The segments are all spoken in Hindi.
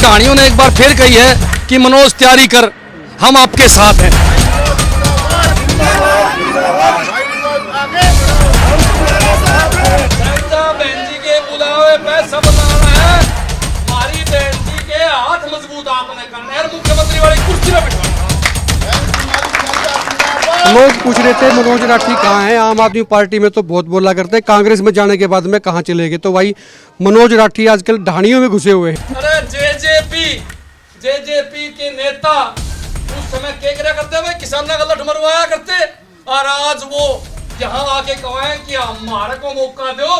कहानियों ने एक बार फिर कही है कि मनोज तैयारी कर, हम आपके साथ हैं। बहन जी के बुलावे पे सब लाना है, हमारी बहन जी के हाथ मजबूत आपने करना है, मुख्यमंत्री वाली कुर्सी पे बिठाना। लोग पूछ रहे थे मनोज राठी कहाँ हैं। आम आदमी पार्टी में तो बहुत बोला करते हैं, कांग्रेस में जाने के बाद में कहाँ चले गए। तो भाई मनोज राठी आजकल ढाणियों में घुसे हुए हैं। अरे जेजेपी के नेता उस समय क्या क्या करते हुए किसानों का लठ मरवाया करते, और आज वो यहाँ आके कहें कि हमारे को मौका दो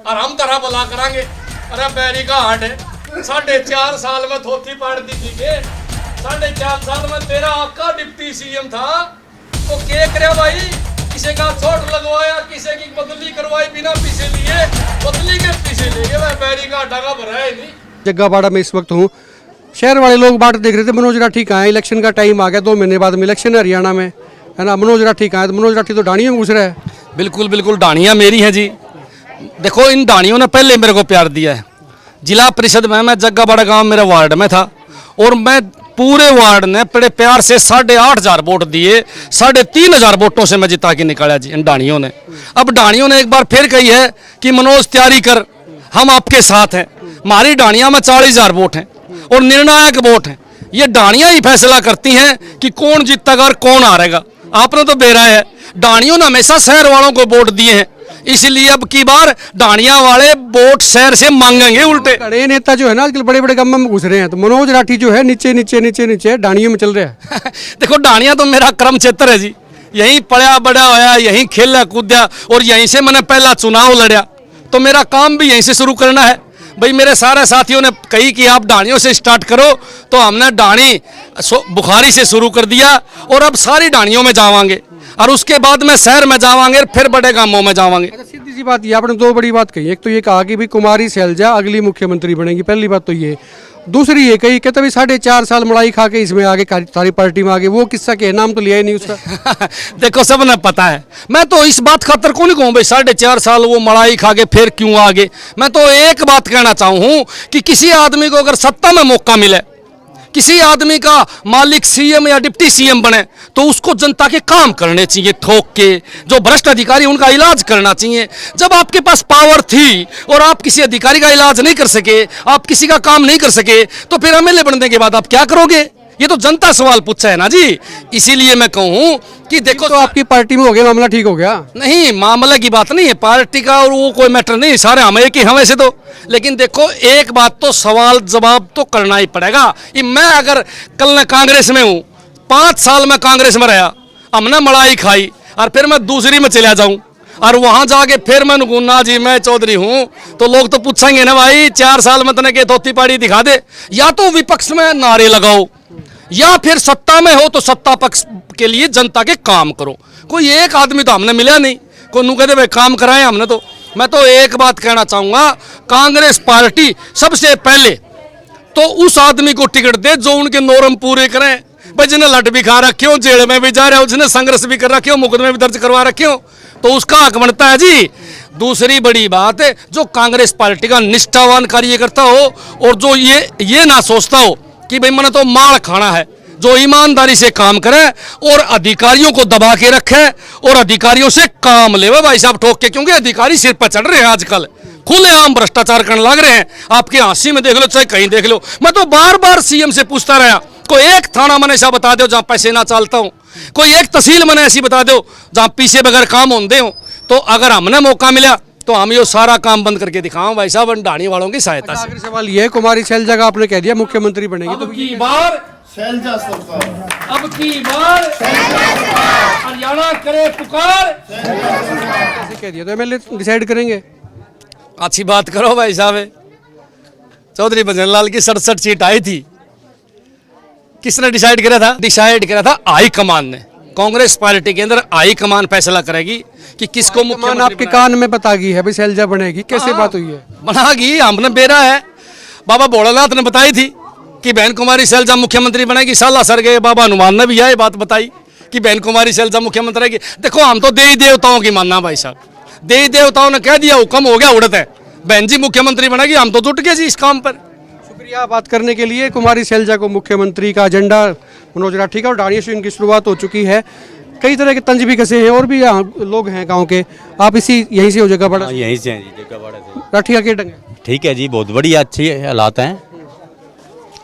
और हम तरह भला करांगे। अरे बैरी का हाट है, 4.5 साल में धोती पाड़ दी थी के, 4.5 साल में तेरा आपका डिप्टी सीएम था, तो क्या करे भाई, किसी का चोट लगवाया, किसी की बदली करवाई बिना पीछे लिए, बदली के पीछे ले गए। बैरी का डागा भरा है नहीं। जग्गाबाड़ा में इस वक्त हूँ, शहर वाले लोग बात देख रहे थे मनोज राठी कहाँ है। इलेक्शन का टाइम आ गया, 2 महीने बाद में इलेक्शन है हरियाणा में, है ना। मनोज राठी कहाँ है? तो मनोज राठी तो ढाणियों में घुस रहा है। बिल्कुल बिल्कुल, ढाणियाँ मेरी हैं जी। देखो, इन ढाणियों ने पहले मेरे को प्यार दिया है। जिला परिषद में मैं जग्गाबाड़ा गांव मेरा वार्ड में था, और मैं पूरे वार्ड ने बड़े प्यार से 8,500 वोट दिए, 3,500 वोटों से मैं जिता के निकाला जी इन ढाणियों ने। अब ढाणियों ने एक बार फिर कही है कि मनोज तैयारी कर, हम आपके साथ हैं। हमारी ढाणियाँ में 40,000 वोट हैं और निर्णायक वोट हैं। ये ढाणियाँ ही फैसला करती हैं कि कौन जीतेगा और कौन हारेगा। आपने तो बेरा है, ढाणियों ने हमेशा शहर वालों को वोट दिए हैं, इसलिए अब की बार ढाणियां वाले वोट शहर से मांगेंगे उल्टे। बड़े नेता जो है ना आजकल बड़े बड़े गम में घुस रहे हैं, तो मनोज राठी जो है नीचे नीचे नीचे नीचे ढाणियों में चल रहा है। देखो, ढाणियां तो मेरा कर्म क्षेत्र है जी, यहीं पढ़ा बड़ा होया, यहीं खेला कूदा, और यहीं से मैंने पहला चुनाव लड़ा, तो मेरा काम भी यहीं से शुरू करना है। भाई मेरे सारे साथियों ने कही कि आप ढाणियों से स्टार्ट करो, तो हमने ढाणी बुखारी से शुरू कर दिया, और अब सारी ढाणियों में जावांगे, और उसके बाद में शहर में जावांगे, फिर बड़े गांवों में जावांगे। अच्छा, सीधी सी बात ये आपने 2 बड़ी बात कही। एक तो ये कहा कि भी कुमारी शैलजा अगली मुख्यमंत्री बनेगी, पहली बात तो ये। दूसरी ये कही कि तभी 4.5 साल लड़ाई खा के इसमें आगे सारी पार्टी में आगे। वो किस्सा के नाम तो लिया ही नहीं उसका। देखो, सब ने पता है, मैं तो इस बात खातर कौन कहूँ भाई 4.5 साल वो मलाई खा के फिर क्यों आगे। मैं तो एक बात कहना चाहूँ कि किसी आदमी को अगर सत्ता में मौका मिले, किसी आदमी का मालिक सीएम या डिप्टी सीएम बने, तो उसको जनता के काम करने चाहिए ठोक के। जो भ्रष्ट अधिकारी उनका इलाज करना चाहिए। जब आपके पास पावर थी और आप किसी अधिकारी का इलाज नहीं कर सके, आप किसी का काम नहीं कर सके, तो फिर एमएलए बनने के बाद आप क्या करोगे? ये तो जनता सवाल पूछा है ना जी। इसीलिए मैं कहूँ कि देखो, तो आपकी पार्टी में हो गया, मामला ठीक हो गया। नहीं, मामले की बात नहीं है, पार्टी का और वो कोई मैटर नहीं, सारे हम एक ही हैं वैसे तो। लेकिन देखो, एक बात तो सवाल जवाब तो करना ही पड़ेगा। ये मैं अगर कल न कांग्रेस में हूँ, 5 साल में कांग्रेस में रहा, हमने मलाई खाई, और फिर मैं दूसरी में चला जाऊँ, और वहां जाके फिर मैं गुन्ना जी मैं चौधरी हूँ, तो लोग तो पूछेंगे ना भाई 4 साल में तने के धोती पाड़ी दिखा दे। या तो विपक्ष में नारे लगाओ, या फिर सत्ता में हो तो सत्ता पक्ष के लिए जनता के काम करो। कोई एक आदमी तो हमने मिला नहीं, कोई नू कहते भाई काम कराए हमने तो। मैं तो एक बात कहना चाहूँगा, कांग्रेस पार्टी सबसे पहले तो उस आदमी को टिकट दे जो उनके नॉर्म पूरे करें। भाई जिन्हें लट भी खा रखे हो, जेल में भी जा रहे हो, जिन्हें संघर्ष भी कर रखे हो, मुकदमे भी दर्ज करवा रखे हो, तो उसका हक बनता है जी। दूसरी बड़ी बात है, जो कांग्रेस पार्टी का निष्ठावान कार्यकर्ता हो, और जो ये ना सोचता हो कि भाई मैंने तो मार खाना है, जो ईमानदारी से काम करे और अधिकारियों को दबा के रखे और अधिकारियों से काम ले भाई साहब ठोक के। क्योंकि अधिकारी सिर पर चढ़ रहे हैं आजकल, खुलेआम भ्रष्टाचार करने लग रहे हैं। आपके हंसी में देख लो चाहे कहीं देख लो। मैं तो बार बार सीएम से पूछता रहा, कोई एक थाना मैंने ऐसा बता दो जहाँ पैसे ना चलता हूँ, कोई एक तहसील मैंने ऐसी बता दो जहाँ पीछे बगैर काम होते हो। तो अगर हमने मौका मिला तो हम ये सारा काम बंद करके दिखाऊं भाई साहब, ढाणी वालों की सहायता से। आखिरी सवाल ये है, कुमारी शैलजा का आपने कह दिया मुख्यमंत्री बनेगी, तो अब की बार शैलजा सरकार, अब की बार हरियाणा करे पुकार। कैसे कह दिया? तो एमएलए डिसाइड करेंगे। अच्छी बात करो भाई साहब। चौधरी भजनलाल की 67 सीट आई थी, किसने डिसाइड किया था? डिसाइड किया था हाईकमान ने। कांग्रेस पार्टी के अंदर हाईकमान फैसला करेगी कि किसको मुख्यमंत्री आपके कान में बता गई है भाई शैलजा बनेगी, कैसे बात हुई है? बनागी, हमने बेरा है। बाबा भोलानाथ ने बताई थी कि बहन कुमारी शैलजा मुख्यमंत्री बनेगी। साला सर गए बाबा हनुमान ने भी यह बात बताई कि बहन कुमारी शैलजा मुख्यमंत्री रहेगी। देखो, हम तो देवी देवताओं की मानना भाई साहब, देवी देवताओं ने कह दिया, हुक्म हो गया, उड़त है, बहन जी मुख्यमंत्री बनेगी, हम तो जुट गए जी इस काम पर। शुक्रिया बात करने के लिए। कुमारी शैलजा को मुख्यमंत्री का एजेंडा मनोज राठी का और डाणिया से इनकी शुरुआत हो चुकी है। कई तरह के तंज भी कसे हैं और भी यहाँ लोग हैं गांव के। आप इसी यहीं से हो जगह बड़ा? यहीं से हैं जी, जगह बड़ा से। राठी का क्या ढंग है? ठीक है जी, बहुत बढ़िया, अच्छी हालात हैं,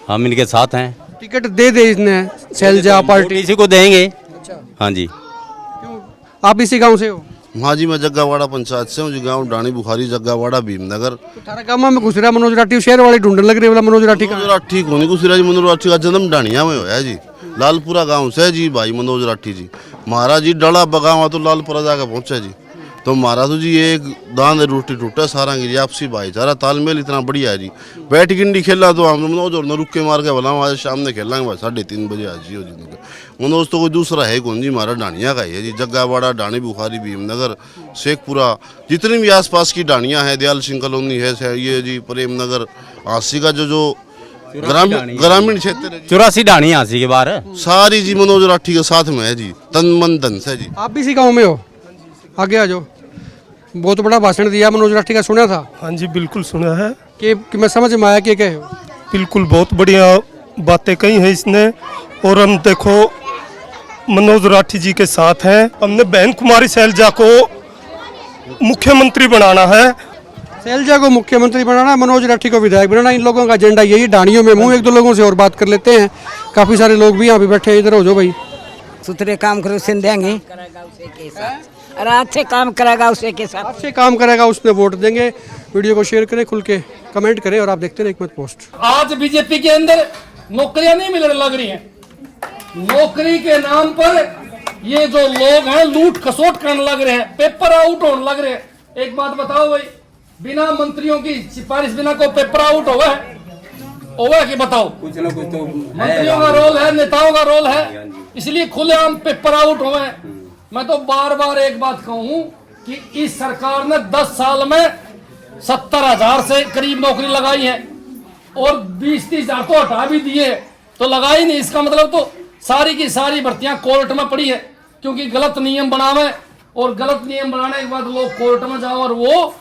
हम इनके साथ हैं। टिकट दे दे इसने शैलजा पार्टी? इसी को देंगे। हाँ जी। आप इसी गांव से हो? हाँ जी, मैं जग्गावाड़ा पंचायत से हूँ जी, गांव डाणी बुखारी, जग्गावाड़ा भीमनगर। तो थारा गाँव में घुस रहा मनोज राठी, शहर वाले ढूंढने लग रहे वाला मनोज राठी का। मनोज राठी को नहीं घुसरा जी, मनोज राठी का जन्म डाणिया में होया जी, लालपुरा गांव से जी भाई मनोज राठी जी। महाराज जी डला बगावा तो लालपुरा जाकर पहुंचा जी। तो महाराज जी एक दान रोटी टूटा सारा की आपसी भाईचारा तालमेल इतना बढ़िया है जी। बैठ गिंडी खेला तो हम मनोज और न रुक के मार के बोला आज शाम ने खेलेंगे भाई 3:30 बजे आज जी हो जी। मनोज तो कोई दूसरा है कौन जी, हमारा डाणिया का ही है जी। जग्गावाड़ा, डाणी बुखारी, भीमनगर, शेखपुरा, जितनी भी आसपास की डाणियाँ हैं, दयाल सिंह कॉलोनी है ये जी, प्रेमनगर, आसी का जो ग्रामीण क्षेत्र है जी, 84 डाणी हांसी के बाहर। सारी जी मनोज राठी के साथ में है जी, तन मन धन से जी। आप भी इसी गाँव में हो? आगे आ जाओ। बहुत बड़ा भाषण दिया मनोज राठी का, सुना था? हाँ जी बिल्कुल सुना है कि मैं समझ में आया कि क्या है? बिल्कुल बहुत बढ़िया बातें कही हैं इसने। और हम देखो मनोज राठी जी के साथ हैं। हमने बहन कुमारी शैलजा को मुख्यमंत्री बनाना है। शैलजा को मुख्यमंत्री बनाना, मनोज राठी को विधायक बनाना, इन लोगों का एजेंडा यही। डाणियों में मुंह एक दो लोगों से और बात कर लेते हैं। काफी सारे लोग भी यहाँ पे बैठे हैं। इधर हो जाओ भाई। सुथरे काम करो उसे देंगे, और अच्छे काम करेगा उसे के साथ। अच्छे काम करेगा उसने वोट देंगे। वीडियो को शेयर करें, खुल के कमेंट करें और आप देखते रहे एक मत पोस्ट। आज बीजेपी के अंदर नौकरियां नहीं मिलने लग रही हैं। नौकरी के नाम पर ये जो लोग हैं लूट खसोट करने लग रहे हैं, पेपर आउट होने लग रहे हैं। एक बात बताओ भाई, बिना मंत्रियों की सिफारिश बिना को पेपर आउट होगा कि बताओ? कुछ ना कुछ तो मंत्रियों का रोल है, नेताओं का रोल है, इसलिए खुलेआम पेपर आउट हुए। मैं तो बार बार एक बात कहूं कि इस सरकार ने 10 साल में 70,000 से करीब नौकरी लगाई है और 20-30 हजार तो हटा भी दिए, तो लगाई नहीं। इसका मतलब तो सारी की सारी भर्तियां कोर्ट में पड़ी है, क्योंकि गलत नियम बनावे और गलत नियम बनाने के बाद लोग कोर्ट में जाओ और वो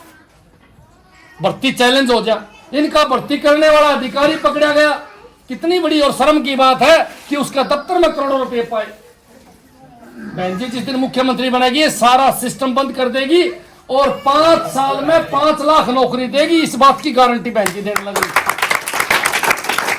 भर्ती चैलेंज हो जाए। इनका भर्ती करने वाला अधिकारी पकड़ा गया, कितनी बड़ी और शर्म की बात है कि उसका दफ्तर में करोड़ों रुपए पाए। बहन जी जिस दिन मुख्यमंत्री बनेगी ये सारा सिस्टम बंद कर देगी और 5 साल में 5 लाख नौकरी देगी, इस बात की गारंटी बहन जी देने लगी।